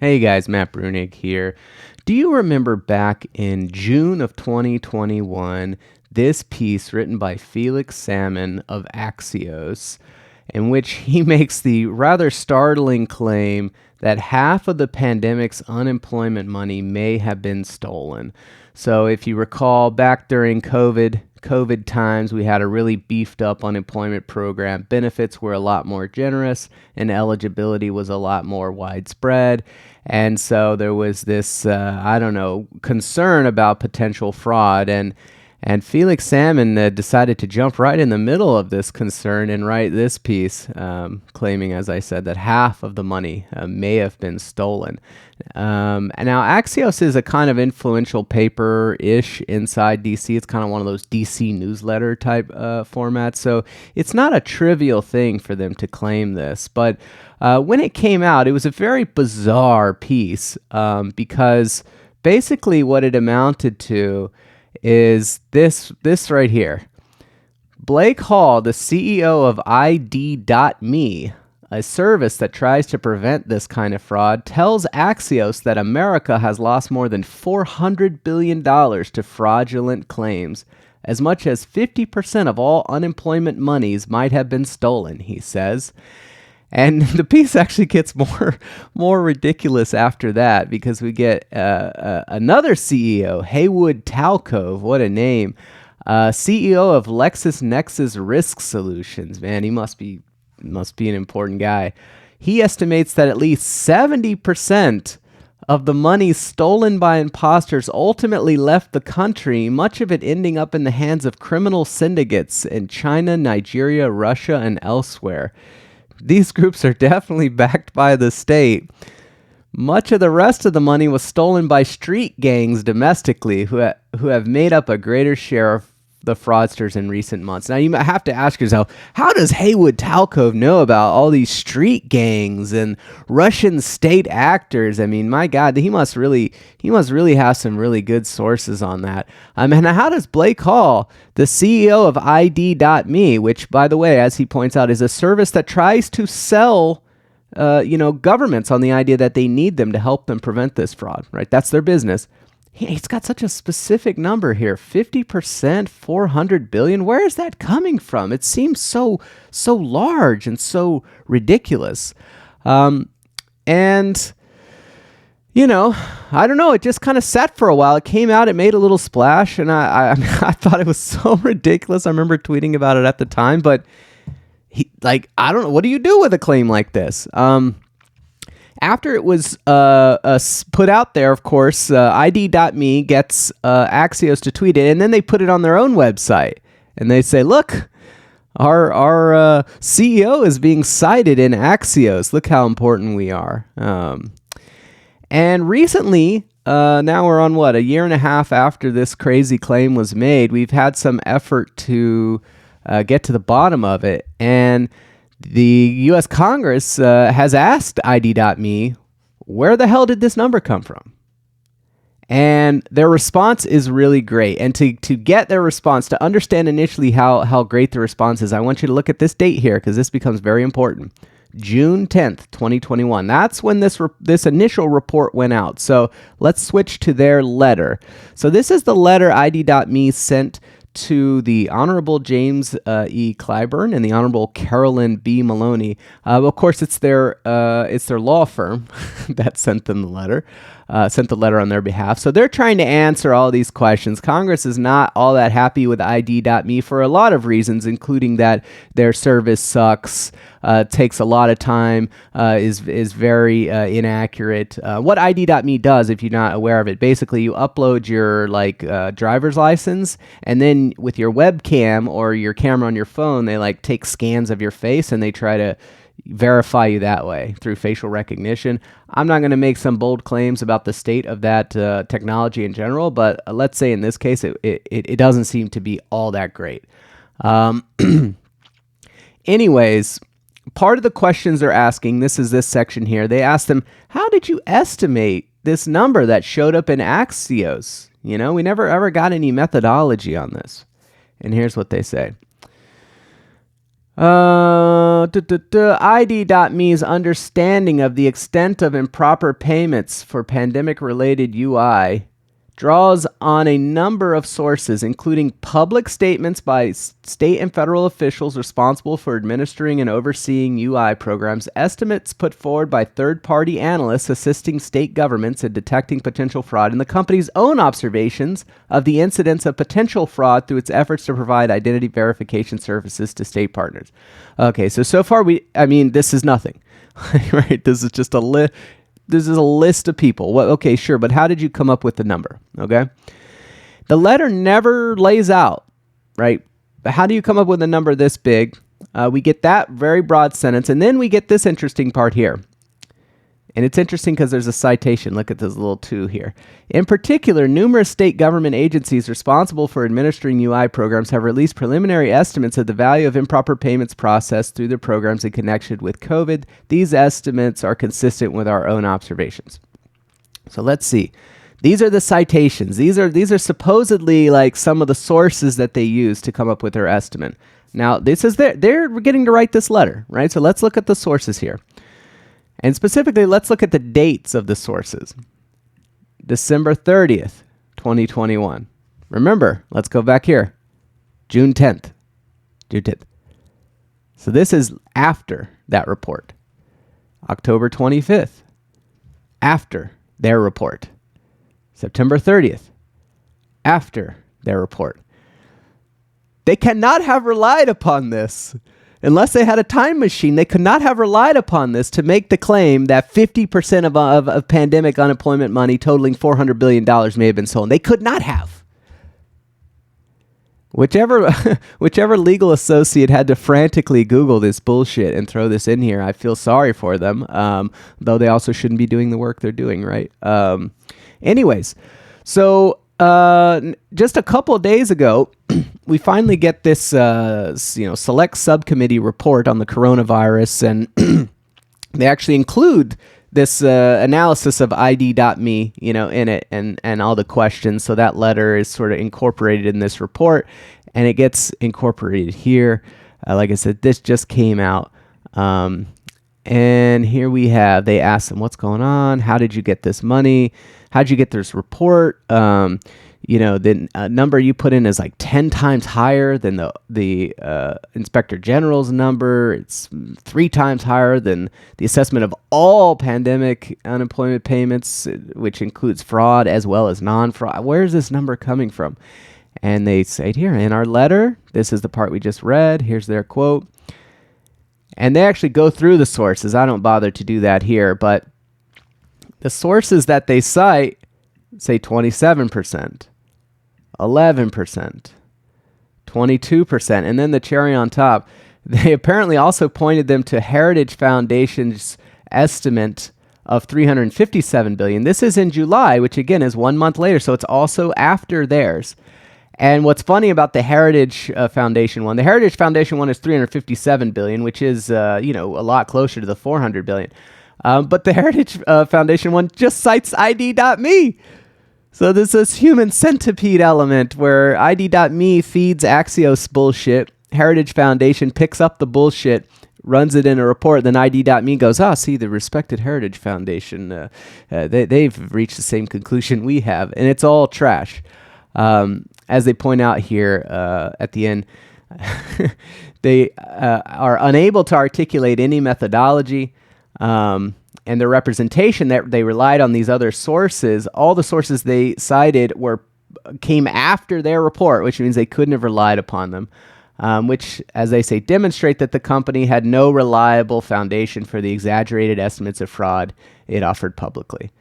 Hey guys, Matt Brunig here. Do you remember back in June of 2021, this piece written by Felix Salmon of Axios, in which he makes the rather startling claim that half of the pandemic's unemployment money may have been stolen? So if you recall, back during COVID times, we had a really beefed up unemployment program. Benefits were a lot more generous and eligibility was a lot more widespread. And so there was this, concern about potential fraud. And Felix Salmon decided to jump right in the middle of this concern and write this piece, claiming, as I said, that half of the money may have been stolen. And now Axios is a kind of influential paper-ish inside DC. It's kind of one of those DC newsletter type formats. So it's not a trivial thing for them to claim this. But when it came out, it was a very bizarre piece because basically what it amounted to is this right here. Blake Hall, the CEO of ID.me, a service that tries to prevent this kind of fraud, tells Axios that America has lost more than $400 billion to fraudulent claims. As much as 50% of all unemployment monies might have been stolen, he says. And the piece actually gets more ridiculous after that because we get another CEO, Haywood Talcove, what a name, CEO of LexisNexis Risk Solutions. Man, he must be an important guy. He estimates that at least 70% of the money stolen by imposters ultimately left the country, much of it ending up in the hands of criminal syndicates in China, Nigeria, Russia, and elsewhere. These groups are definitely backed by the state. Much of the rest of the money was stolen by street gangs domestically, who have made up a greater share of the fraudsters in recent months. Now, you might have to ask yourself, how does Haywood Talcove know about all these street gangs and Russian state actors? I mean, my God, he must really have some really good sources on that. And how does Blake Hall, the CEO of ID.me, which, by the way, as he points out, is a service that tries to sell governments on the idea that they need them to help them prevent this fraud, right? That's their business. He's got such a specific number here, 50%, 400 billion. Where is that coming from? It seems so large and so ridiculous. I don't know. It just kind of sat for a while. It came out, it made a little splash, and I I thought it was so ridiculous. I remember tweeting about it at the time, but I don't know. What do you do with a claim like this? After it was put out there, of course, ID.me gets Axios to tweet it, and then they put it on their own website. And they say, look, our CEO is being cited in Axios. Look how important we are. And recently, now we're on, a year and a half after this crazy claim was made, we've had some effort to get to the bottom of it. And the U.S. Congress has asked ID.me, where the hell did this number come from? And their response is really great. And to get their response, to understand initially how great the response is, I want you to look at this date here because this becomes very important. June 10th, 2021. That's when this initial report went out. So let's switch to their letter. So this is the letter ID.me sent to the Honorable James E. Clyburn and the Honorable Carolyn B. Maloney. Of course, it's their law firm that sent them the letter. Sent the letter on their behalf. So they're trying to answer all these questions. Congress is not all that happy with ID.me for a lot of reasons, including that their service sucks, takes a lot of time, is very inaccurate. What ID.me does, if you're not aware of it, basically you upload your driver's license, and then with your webcam or your camera on your phone, they take scans of your face and they try to verify you that way through facial recognition. I'm not going to make some bold claims about the state of that technology in general, but let's say in this case, it doesn't seem to be all that great. Anyways, part of the questions they're asking, this is this section here, they ask them, how did you estimate this number that showed up in Axios? We never ever got any methodology on this. And here's what they say. ID.me's understanding of the extent of improper payments for pandemic-related UI draws on a number of sources, including public statements by state and federal officials responsible for administering and overseeing UI programs, estimates put forward by third-party analysts assisting state governments in detecting potential fraud, and the company's own observations of the incidence of potential fraud through its efforts to provide identity verification services to state partners. Okay, so far this is nothing, right? This is just a list. This is a list of people. Well, okay, sure, but how did you come up with the number? Okay. The letter never lays out, right? But how do you come up with a number this big? We get that very broad sentence, and then we get this interesting part here. And it's interesting because there's a citation. Look at this little 2 here. In particular, numerous state government agencies responsible for administering UI programs have released preliminary estimates of the value of improper payments processed through their programs in connection with COVID. These estimates are consistent with our own observations. So let's see. These are the citations. These are supposedly like some of the sources that they use to come up with their estimate. Now, this is they're getting to write this letter, right? So let's look at the sources here. And specifically, let's look at the dates of the sources. December 30th, 2021. Remember, let's go back here. June 10th. June 10th. So this is after that report. October 25th. After their report. September 30th. After their report. They cannot have relied upon this. Unless they had a time machine, they could not have relied upon this to make the claim that 50% of pandemic unemployment money totaling $400 billion may have been stolen. They could not have. Whichever legal associate had to frantically Google this bullshit and throw this in here, I feel sorry for them, though they also shouldn't be doing the work they're doing, right? Anyways, so just a couple of days ago, we finally get this, select subcommittee report on the coronavirus, and they actually include this analysis of ID.me, in it, and all the questions. So that letter is sort of incorporated in this report, and it gets incorporated here. Like I said, this just came out, and here we have. They asked them, "What's going on? How did you get this money? How did you get this report?" The number you put in is like 10 times higher than the Inspector General's number. It's 3 times higher than the assessment of all pandemic unemployment payments, which includes fraud as well as non-fraud. Where is this number coming from? And they say here in our letter, this is the part we just read. Here's their quote. And they actually go through the sources. I don't bother to do that here, but the sources that they cite say 27%, 11%, 22%, and then the cherry on top, they apparently also pointed them to Heritage Foundation's estimate of $357 billion. This is in July, which again is 1 month later, so it's also after theirs. And what's funny about the Heritage Foundation one, the Heritage Foundation one is $357 billion, which is a lot closer to the $400 billion. But the Heritage Foundation one just cites ID.me. So there's this human centipede element where ID.me feeds Axios bullshit. Heritage Foundation picks up the bullshit, runs it in a report, then ID.me goes, see, the respected Heritage Foundation, they've reached the same conclusion we have. And it's all trash. As they point out here at the end, they are unable to articulate any methodology. And the representation that they relied on these other sources, all the sources they cited came after their report, which means they couldn't have relied upon them, which, as they say, demonstrate that the company had no reliable foundation for the exaggerated estimates of fraud it offered publicly.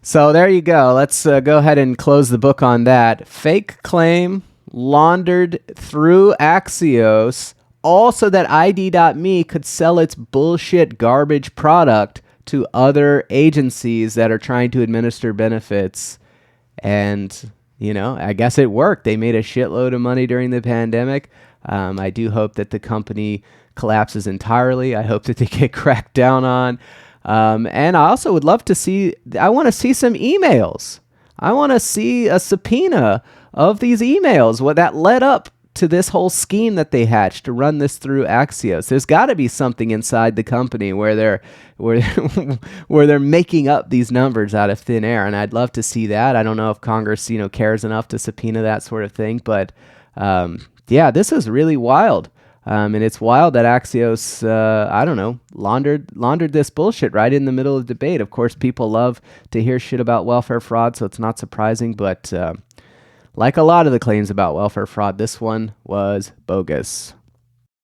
So there you go. Let's go ahead and close the book on that. Fake claim laundered through Axios, all so that ID.me could sell its bullshit garbage product to other agencies that are trying to administer benefits. And, I guess it worked. They made a shitload of money during the pandemic. I do hope that the company collapses entirely. I hope that they get cracked down on. And I also would love to I want to see some emails. I want to see a subpoena of these emails that led up to this whole scheme that they hatched to run this through Axios. There's got to be something inside the company where where where they're making up these numbers out of thin air, and I'd love to see that. I don't know if Congress, cares enough to subpoena that sort of thing, but yeah, this is really wild. And it's wild that Axios, I don't know, laundered this bullshit right in the middle of debate. Of course, people love to hear shit about welfare fraud, so it's not surprising. But like a lot of the claims about welfare fraud, this one was bogus.